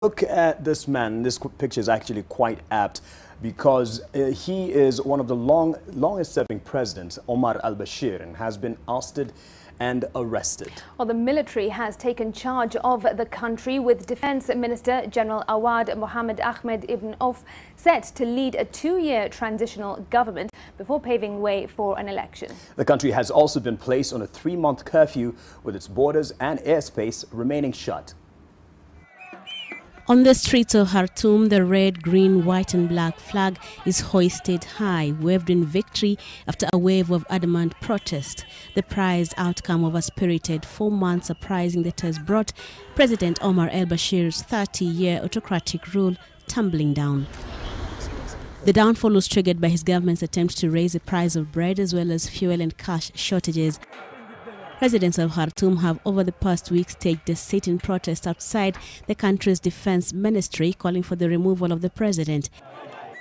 Look at this man. This picture is actually quite apt because he is one of the longest serving presidents, Omar Al Bashir, and has been ousted and arrested. Well, the military has taken charge of the country, with Defense Minister General Awad Mohammed Ahmed Ibn Auf set to lead a 2-year transitional government before paving way for an election. The country has also been placed on a 3-month curfew, with its borders and airspace remaining shut. On the streets of Khartoum, the red, green, white and black flag is hoisted high, waved in victory after a wave of adamant protest. The prized outcome of a spirited 4-month uprising that has brought President Omar Al Bashir's 30-year autocratic rule tumbling down. The downfall was triggered by his government's attempt to raise the price of bread as well as fuel and cash shortages. Residents of Khartoum have over the past week staged a sit-in protest outside the country's defense ministry, calling for the removal of the president.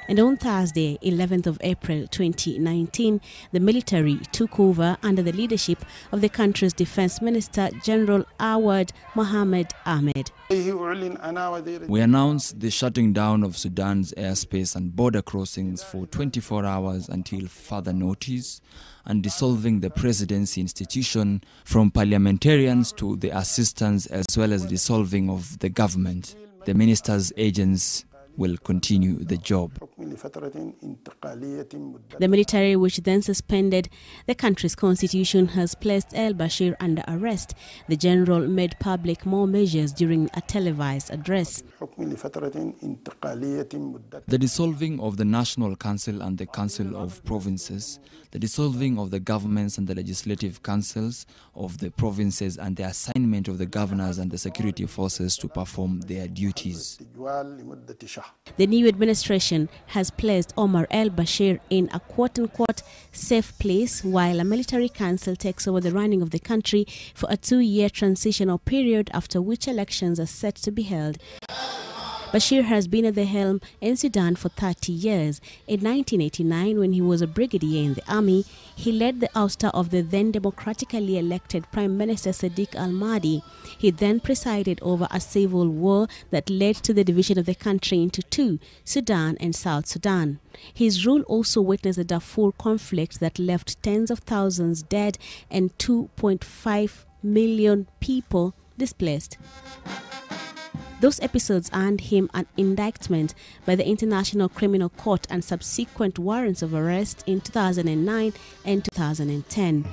And on Thursday, 11th of April 2019, the military took over under the leadership of the country's defense minister, General Awad Mohammed Ahmed. We announced the shutting down of Sudan's airspace and border crossings for 24 hours until further notice, and dissolving the presidency institution from parliamentarians to the assistants, as well as dissolving of the government. The minister's agents will continue the job. The military, which then suspended the country's constitution, has placed Al Bashir under arrest. The general made public more measures during a televised address. The dissolving of the National Council and the Council of Provinces, the dissolving of the governments and the legislative councils of the provinces, and the assignment of the governors and the security forces to perform their duties. The new administration has placed Omar Al Bashir in a quote-unquote safe place, while a military council takes over the running of the country for a 2-year transitional period, after which elections are set to be held. Bashir has been at the helm in Sudan for 30 years. In 1989, when he was a brigadier in the army, he led the ouster of the then democratically elected Prime Minister Sadiq al-Mahdi. He then presided over a civil war that led to the division of the country into two, Sudan and South Sudan. His rule also witnessed the Darfur conflict that left tens of thousands dead and 2.5 million people displaced. Those episodes earned him an indictment by the International Criminal Court and subsequent warrants of arrest in 2009 and 2010.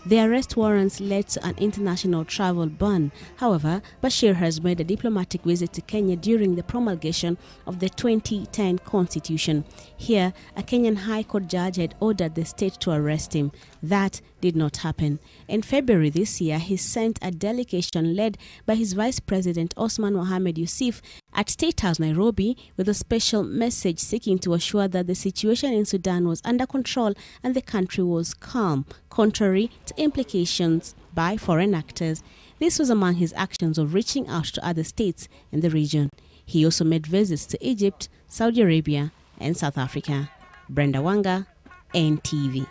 The arrest warrants led to an international travel ban. However, Bashir has made a diplomatic visit to Kenya during the promulgation of the 2010 Constitution. Here, a Kenyan High Court judge had ordered the state to arrest him. That did not happen. In February this year, he sent a delegation led by his Vice President Osman Mohamed Yusuf at State House, Nairobi, with a special message seeking to assure that the situation in Sudan was under control and the country was calm, contrary to implications by foreign actors. This was among his actions of reaching out to other states in the region. He also made visits to Egypt, Saudi Arabia, and South Africa. Brenda Wanga, NTV.